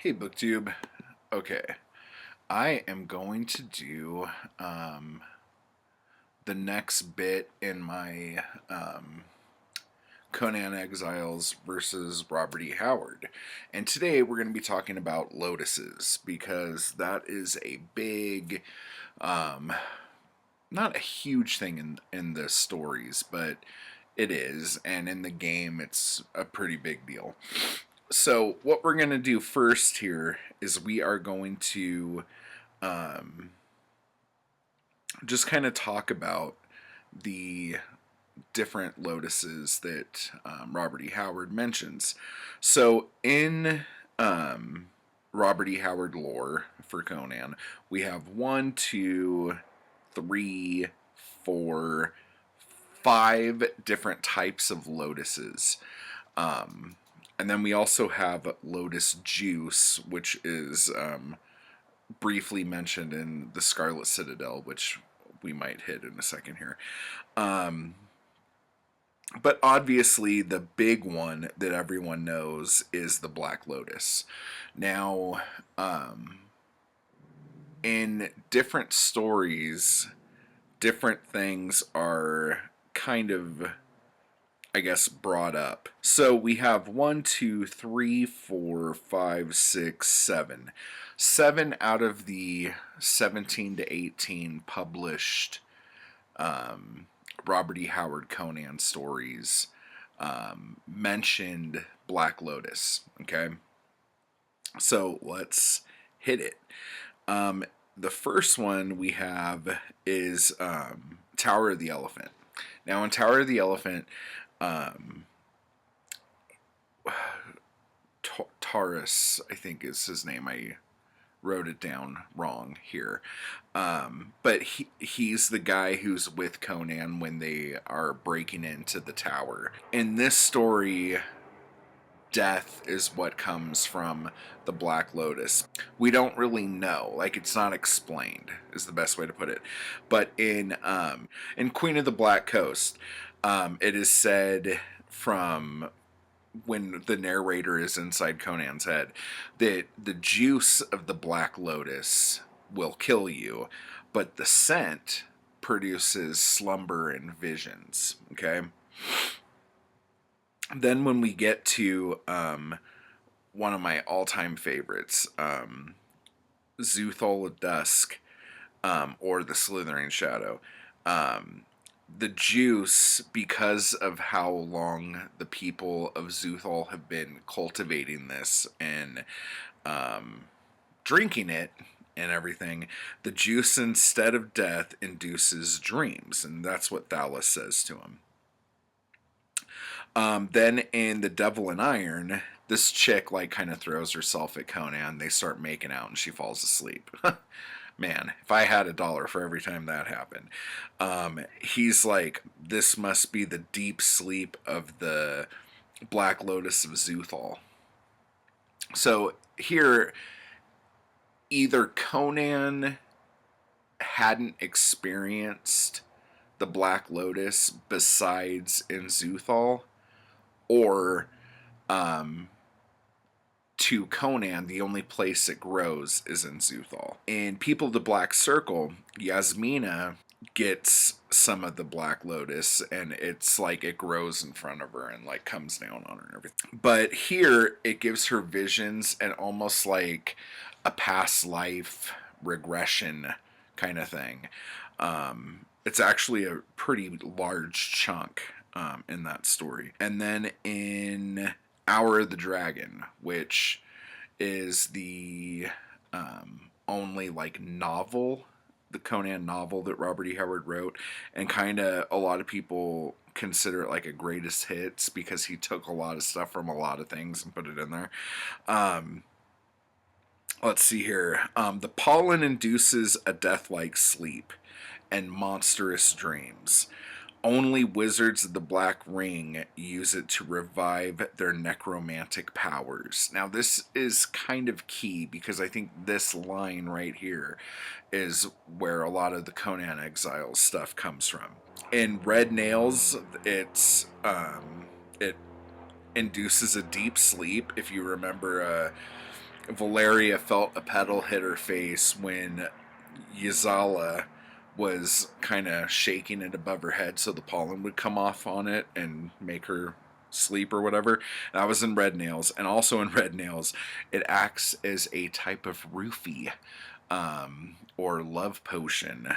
Hey BookTube. Okay, I am going to do the next bit in my Conan Exiles versus Robert E. Howard. And today we're going to be talking about lotuses because that is a big, not a huge thing in the stories, but it is. And in the game, it's a pretty big deal. So what we're going to do first here is we are going to just kind of talk about the different lotuses that Robert E. Howard mentions. So in Robert E. Howard lore for Conan, we have 1, 2, 3, 4, 5 different types of lotuses. And then we also have lotus juice, which is briefly mentioned in the Scarlet Citadel, which we might hit in a second here. But obviously, the big one that everyone knows is the Black Lotus. Now, in different stories, different things are kind of, I guess, brought up. So we have 1, 2, 3, 4, 5, 6, 7. 7 out of the 17 to 18 published Robert E. Howard Conan stories mentioned Black Lotus. Okay, so let's hit it. The first one we have is Tower of the Elephant. Now, in Tower of the Elephant, Taurus, I think is his name. I wrote it down wrong here. But he's the guy who's with Conan when they are breaking into the tower. In this story, death is what comes from the Black Lotus. We don't really know, like it's not explained, is the best way to put it. But in Queen of the Black Coast, it is said from when the narrator is inside Conan's head that the juice of the Black Lotus will kill you, but the scent produces slumber and visions. Okay. Then when we get to one of my all-time favorites, Zuthal of Dusk, or the Slithering Shadow, the juice, because of how long the people of Zuthal have been cultivating this and drinking it and everything, the juice, instead of death, induces dreams, and that's what Thalos says to him. Then in The Devil in Iron, this chick like kind of throws herself at Conan. They start making out and she falls asleep. Man, if I had $1 for every time that happened. He's like, this must be the deep sleep of the Black Lotus of Zuthal. So here, either Conan hadn't experienced the Black Lotus besides in Zuthal, or to Conan, the only place it grows is in Zuthal. In People of the Black Circle, Yasmina gets some of the Black Lotus, and it's like it grows in front of her and like comes down on her and everything. But here, it gives her visions and almost like a past life regression kind of thing. It's actually a pretty large chunk in that story. And then in Hour of the Dragon, which is the only like novel, the Conan novel that Robert E. Howard wrote, and kind of a lot of people consider it like a greatest hits because he took a lot of stuff from a lot of things and put it in there. Let's see here. The pollen induces a death-like sleep and monstrous dreams. Only wizards of the Black Ring use it to revive their necromantic powers. Now, this is kind of key because I think this line right here is where a lot of the Conan Exiles stuff comes from. In Red Nails, it induces a deep sleep. If you remember Valeria felt a petal hit her face when Yazala was kind of shaking it above her head so the pollen would come off on it and make her sleep or whatever. That was in Red Nails. And also in Red Nails, it acts as a type of roofie, or love potion,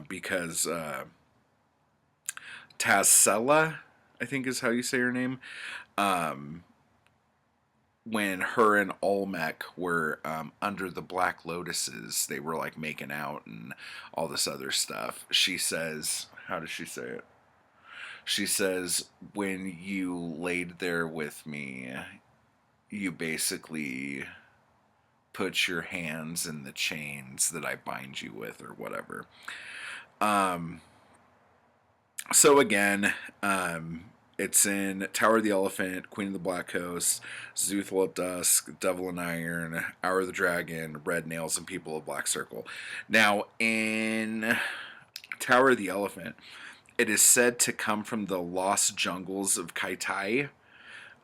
because Tazella, I think is how you say her name, when her and Olmec were under the Black Lotuses, they were like making out and all this other stuff. She says, how does she say it? She says, when you laid there with me, you basically put your hands in the chains that I bind you with, or whatever. So again, it's in Tower of the Elephant, Queen of the Black Coast, Zuthal at Dusk, Devil in Iron, Hour of the Dragon, Red Nails, and People of Black Circle. Now, in Tower of the Elephant, it is said to come from the lost jungles of Kaitai,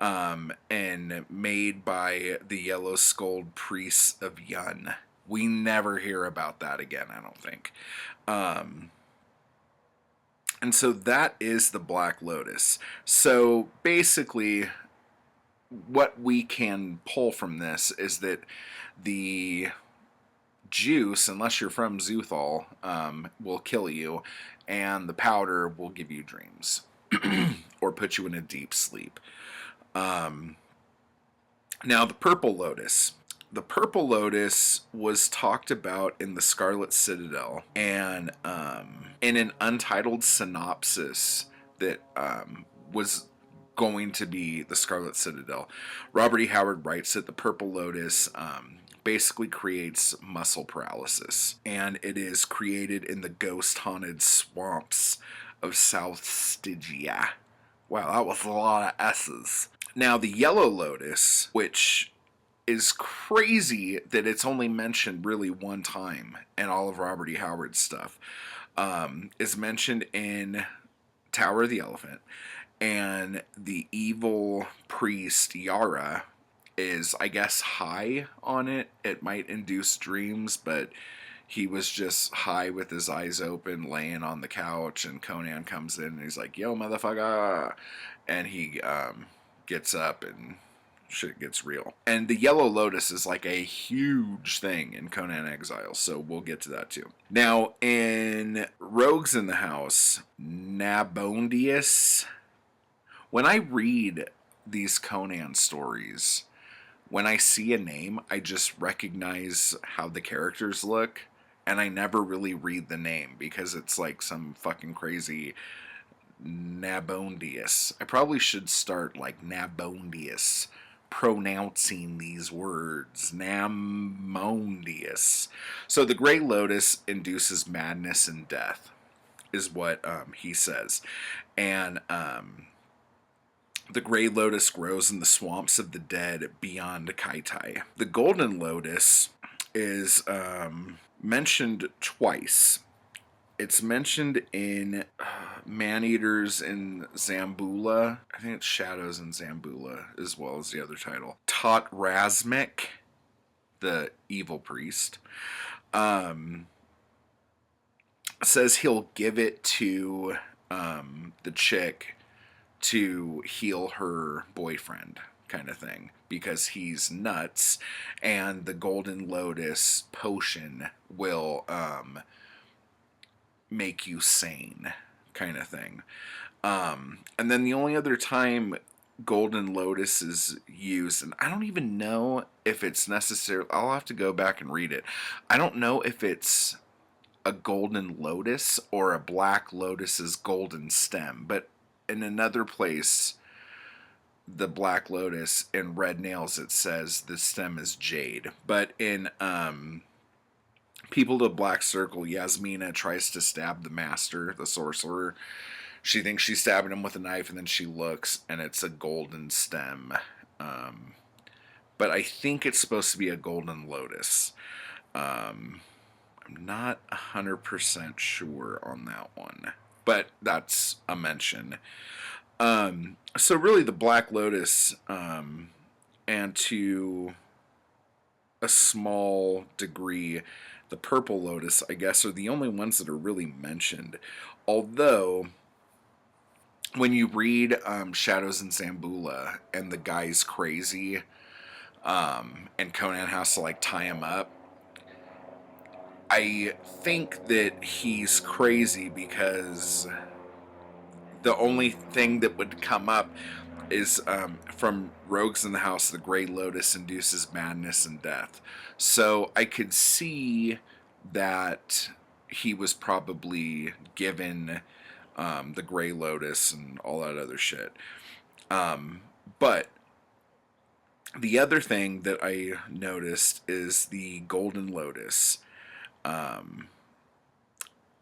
and made by the Yellow Skulled priests of Yun. We never hear about that again, I don't think. And so that is the Black Lotus. So basically, what we can pull from this is that the juice, unless you're from Zuthal, will kill you, and the powder will give you dreams or put you in a deep sleep. Now, the Purple Lotus. The Purple Lotus was talked about in the Scarlet Citadel, and in an untitled synopsis that was going to be the Scarlet Citadel, Robert E. Howard writes that the Purple Lotus basically creates muscle paralysis, and it is created in the ghost-haunted swamps of South Stygia. Wow, that was a lot of S's. Now, the Yellow Lotus, which is crazy that it's only mentioned really one time in all of Robert E. Howard's stuff, is mentioned in Tower of the Elephant, and the evil priest Yara is, I guess, high on it. It might induce dreams, but he was just high with his eyes open, laying on the couch, and Conan comes in and he's like, "Yo, motherfucker," and he gets up and shit gets real. And the Yellow Lotus is like a huge thing in Conan Exiles, so we'll get to that too. Now, in Rogues in the House, Nabondius, when I read these Conan stories, when I see a name, I just recognize how the characters look, and I never really read the name because it's like some fucking crazy Nabondius. I probably should start like Nabondius, pronouncing these words. Namondius. So the Grey Lotus induces madness and death, is what he says. And the Grey Lotus grows in the swamps of the dead beyond Kaitai. The Golden Lotus is mentioned twice. It's mentioned in Man-Eaters in Zambula. I think it's Shadows in Zambula, as well as the other title. Tot Razmik, the evil priest, says he'll give it to the chick to heal her boyfriend, kind of thing, because he's nuts, and the Golden Lotus potion will make you sane, kind of thing. And then the only other time Golden Lotus is used, and I don't even know if it's necessary, I'll have to go back and read it. I don't know if it's a golden lotus or a black lotus's golden stem, but in another place, the Black Lotus, in Red Nails, it says the stem is jade. But in People to Black Circle, Yasmina tries to stab the master, the sorcerer. She thinks she's stabbing him with a knife, and then she looks, and it's a golden stem. But I think it's supposed to be a golden lotus. I'm not 100% sure on that one, but that's a mention. So really the Black Lotus, and to a small degree. The purple lotus, I guess, are the only ones that are really mentioned. Although, when you read Shadows in Zambula and the guy's crazy, and Conan has to like tie him up, I think that he's crazy because the only thing that would come up is from Rogues in the House, the Grey Lotus induces madness and death. So I could see that he was probably given the Grey Lotus and all that other shit. But the other thing that I noticed is the Golden Lotus.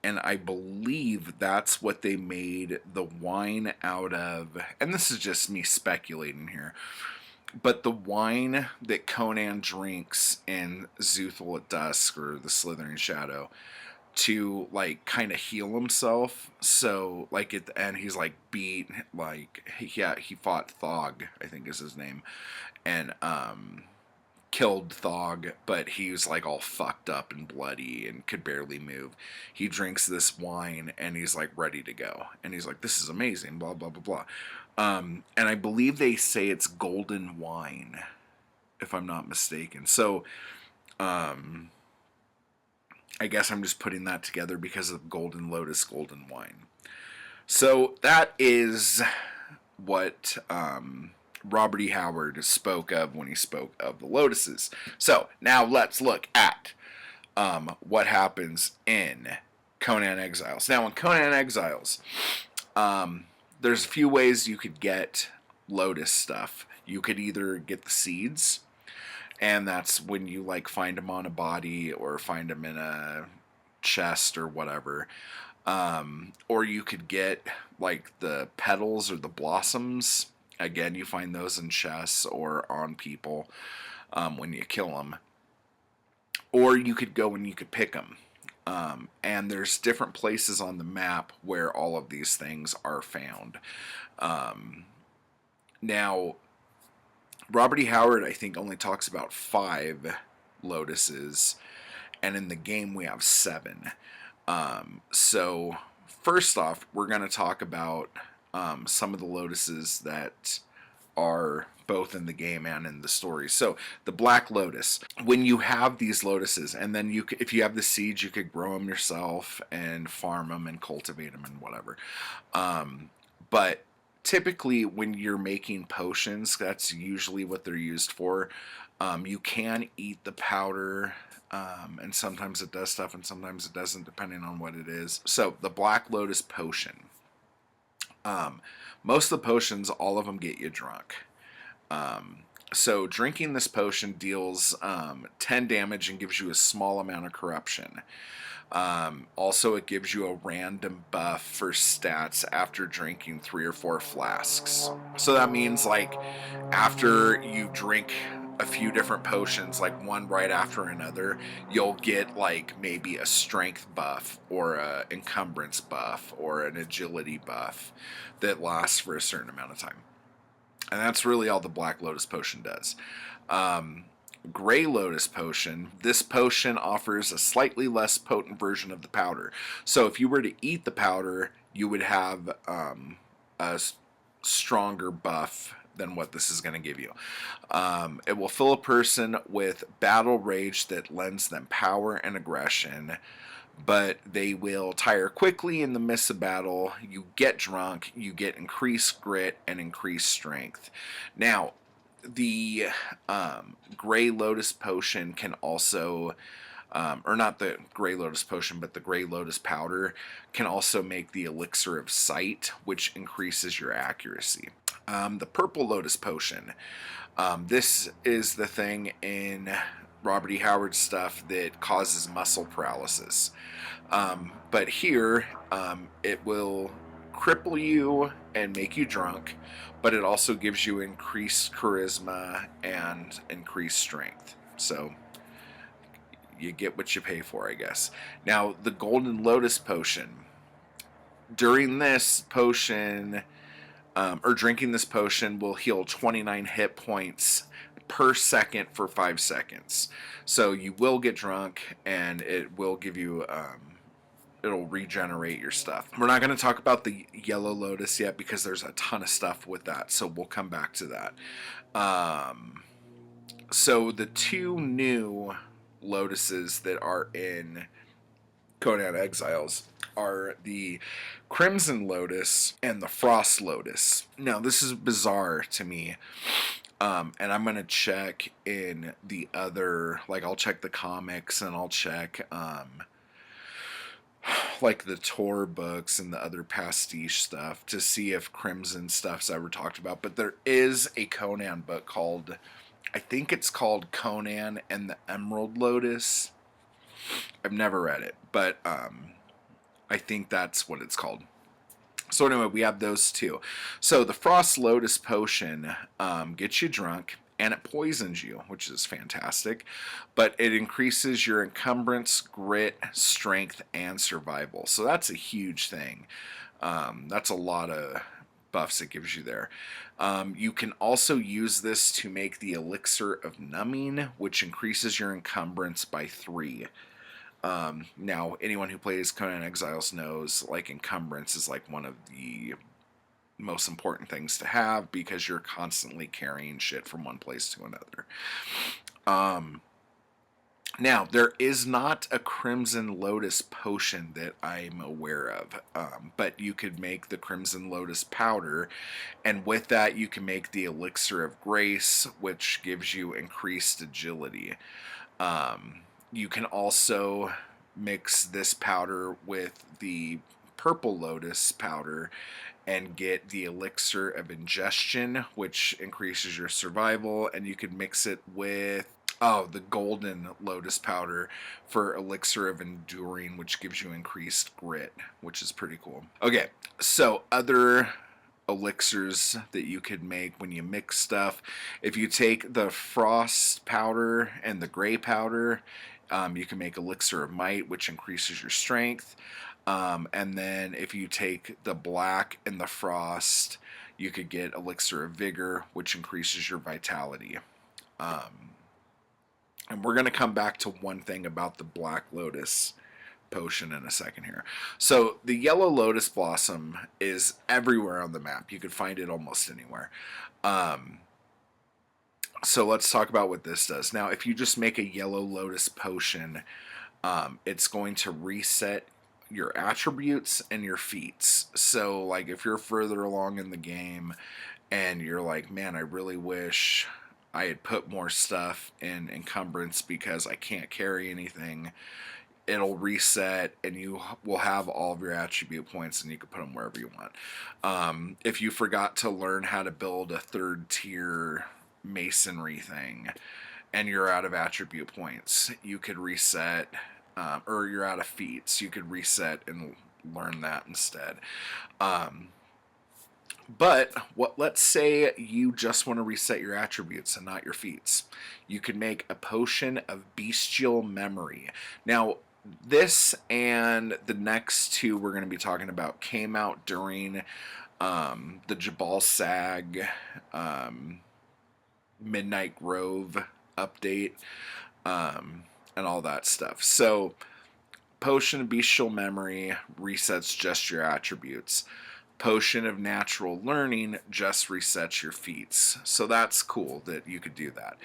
And I believe that's what they made the wine out of. And this is just me speculating here. But the wine that Conan drinks in Zuthal at Dusk, or the Slithering Shadow, to like kind of heal himself. So like at the end he's like beat, like he fought Thog, I think is his name, and killed Thog, but he was like all fucked up and bloody and could barely move. He drinks this wine and he's like ready to go, and he's like, this is amazing, blah blah blah blah. And I believe they say it's golden wine, if I'm not mistaken. So I guess I'm just putting that together because of Golden Lotus, golden wine. So that is what Robert E. Howard spoke of when he spoke of the Lotuses. So now let's look at what happens in Conan Exiles. Now in Conan Exiles, there's a few ways you could get Lotus stuff. You could either get the seeds, and that's when you like find them on a body or find them in a chest or whatever. Or you could get like the petals or the blossoms. Again, you find those in chests or on people when you kill them. Or you could go and you could pick them. And there's different places on the map where all of these things are found. Now, Robert E. Howard, I think, only talks about 5 lotuses, and in the game we have 7. So, first off, we're going to talk about some of the lotuses that are both in the game and in the story. So, the Black Lotus. When you have these lotuses, and then if you have the seeds, you could grow them yourself and farm them and cultivate them and whatever. But typically when you're making potions, that's usually what they're used for. You can eat the powder, and sometimes it does stuff and sometimes it doesn't, depending on what it is. So the Black Lotus potion, most of the potions, all of them get you drunk. So drinking this potion deals 10 damage and gives you a small amount of corruption. Also, it gives you a random buff for stats after drinking 3 or 4 flasks. So that means like after you drink a few different potions, like one right after another, you'll get like maybe a strength buff or a encumbrance buff or an agility buff that lasts for a certain amount of time. And that's really all the Black Lotus potion does. Grey Lotus potion. This potion offers a slightly less potent version of the powder. So if you were to eat the powder, you would have a stronger buff than what this is going to give you. It will fill a person with battle rage that lends them power and aggression, but they will tire quickly in the midst of battle. You get drunk, you get increased grit and increased strength. Now, the Grey Lotus potion can also, or not the Grey Lotus potion, but the Grey Lotus powder can also make the Elixir of Sight, which increases your accuracy. The Purple Lotus potion. This is the thing in Robert E. Howard stuff that causes muscle paralysis. But here, it will cripple you and make you drunk, but it also gives you increased charisma and increased strength. So you get what you pay for, I guess. Now, the Golden Lotus potion. During this potion, or drinking this potion will heal 29 hit points per second for 5 seconds. So you will get drunk, and it will give you it'll regenerate your stuff. We're not going to talk about the yellow lotus yet because there's a ton of stuff with that, so we'll come back to that. So the two new lotuses that are in Conan Exiles are the Crimson Lotus and the Frost Lotus. Now, this is bizarre to me, and I'm going to check in the other, like, I'll check the comics, and I'll check, like, the Tor books and the other pastiche stuff to see if Crimson stuff's ever talked about. But there is a Conan book called, I think it's called Conan and the Emerald Lotus. I've never read it, but I think that's what it's called. So anyway, we have those two. So the Frost Lotus potion gets you drunk, and it poisons you, which is fantastic. But it increases your encumbrance, grit, strength, and survival. So that's a huge thing. That's a lot of buffs it gives you there. You can also use this to make the Elixir of Numbing, which increases your encumbrance by 3. Now, anyone who plays Conan Exiles knows, like, encumbrance is like one of the most important things to have because you're constantly carrying shit from one place to another. Now, there is not a Crimson Lotus potion that I'm aware of, but you could make the Crimson Lotus powder, and with that you can make the Elixir of Grace, which gives you increased agility. You can also mix this powder with the Purple Lotus powder and get the Elixir of Ingestion, which increases your survival, and you could mix it with the Golden Lotus powder for Elixir of Enduring, which gives you increased grit, which is pretty cool. Okay, so other elixirs that you could make when you mix stuff. If you take the Frost powder and the Gray powder, you can make Elixir of Might, which increases your strength. And then if you take the Black and the Frost, you could get Elixir of Vigor, which increases your vitality. And we're going to come back to one thing about the Black Lotus potion in a second here. So the Yellow Lotus Blossom is everywhere on the map. You can find it almost anywhere. So let's talk about what this does. Now, if you just make a Yellow Lotus potion, it's going to reset your attributes and your feats. So, like, if you're further along in the game and you're like, man, I really wish I had put more stuff in encumbrance because I can't carry anything, it'll reset and you will have all of your attribute points and you can put them wherever you want. If you forgot to learn how to build a 3rd tier masonry thing and you're out of attribute points, you could reset, or you're out of feats, you could reset and learn that instead. But let's say you just want to reset your attributes and not your feats. You could make a potion of bestial memory. Now, this and the next two we're going to be talking about came out during the Jabal Sag Midnight Grove update, and all that stuff. So, Potion of Bestial Memory resets just your attributes. Potion of Natural Learning just resets your feats. So that's cool that you could do that.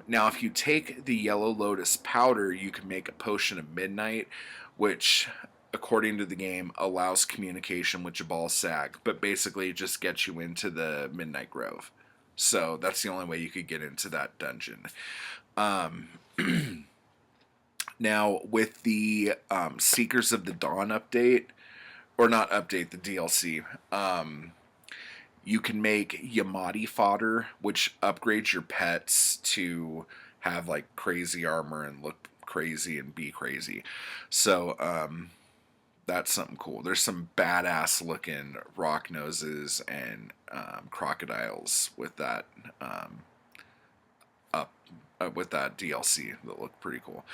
Now, if you take the Yellow Lotus powder, you can make a Potion of Midnight, which, according to the game, allows communication with Jabal Sag, but basically just gets you into the Midnight Grove. So that's the only way you could get into that dungeon. Now, with the Seekers of the Dawn update, or not update, the DLC, you can make Yamati fodder, which upgrades your pets to have, like, crazy armor and look crazy and be crazy. So, that's something cool. There's some badass looking rock noses and crocodiles with that with that DLC that look pretty cool.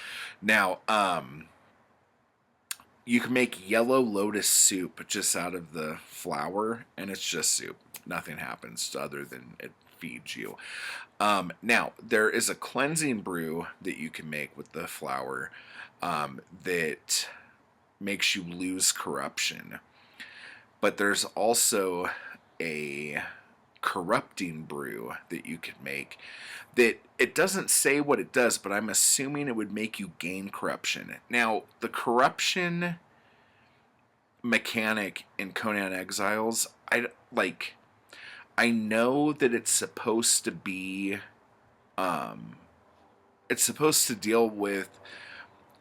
Now, you can make Yellow Lotus soup just out of the flower, and it's just soup. Nothing happens other than it feeds you. Now, there is a cleansing brew that you can make with the flower that makes you lose corruption. But there's also a corrupting brew that you could make that it doesn't say what it does, but I'm assuming it would make you gain corruption. Now, the corruption mechanic in Conan Exiles, I know that it's supposed to be it's supposed to deal with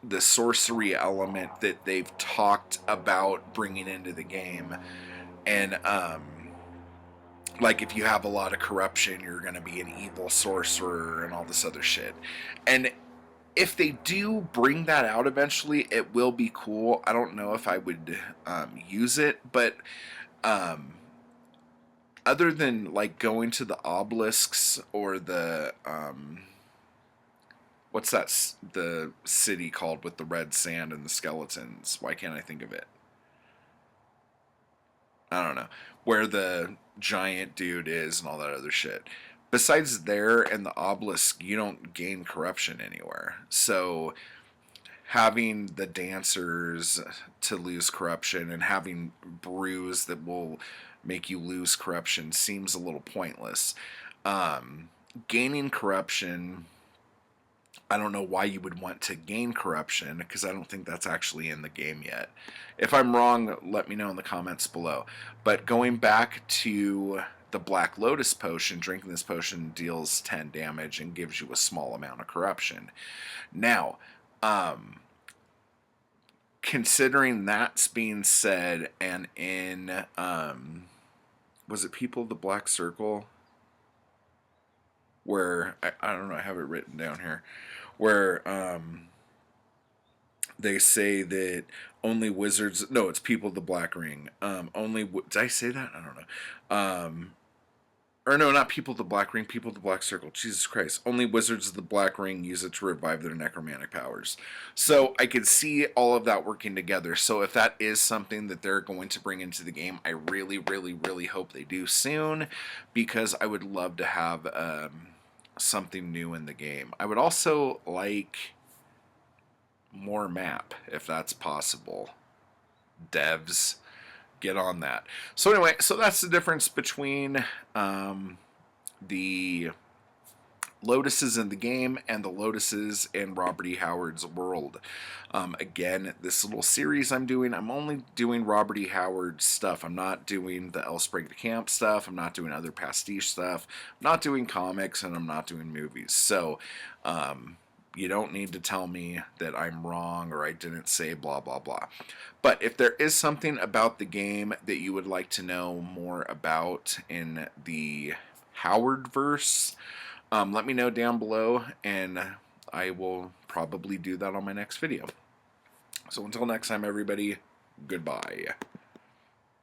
the sorcery element that they've talked about bringing into the game. And like if you have a lot of corruption, you're going to be an evil sorcerer and all this other shit. And if they do bring that out eventually, it will be cool. I don't know if I would use it, but other than like going to the obelisks or the what's that, the city called with the red sand and the skeletons? Why can't I think of it? I don't know. Where the giant dude is and all that other shit. Besides there and the obelisk, you don't gain corruption anywhere. So having the dancers to lose corruption and having brews that will make you lose corruption seems a little pointless. Gaining corruption, I don't know why you would want to gain corruption, because I don't think that's actually in the game yet. If I'm wrong, let me know in the comments below. But going back to the Black Lotus potion, drinking this potion deals 10 damage and gives you a small amount of corruption. Now, considering that's being said, and in, was it People of the Black Circle? Where, I don't know, I have it written down here, where they say that only wizards, no, it's People of the Black Ring, did I say that? I don't know. Or no, not People of the Black Ring, People of the Black Circle. Jesus Christ. Only wizards of the Black Ring use it to revive their necromantic powers. So I could see all of that working together. So if that is something that they're going to bring into the game, I really, really, really hope they do soon, because I would love to have something new in the game. I would also like more map, if that's possible. Devs, get on that. So anyway, so that's the difference between the Lotuses in the game and the Lotuses in Robert E. Howard's world. Again, this little series I'm doing, I'm only doing Robert E. Howard stuff. I'm not doing the Elsbreg the Camp stuff. I'm not doing other pastiche stuff. I'm not doing comics, and I'm not doing movies. So, you don't need to tell me that I'm wrong or I didn't say blah, blah, blah. But if there is something about the game that you would like to know more about in the Howard verse, let me know down below, and I will probably do that on my next video. So until next time, everybody, goodbye.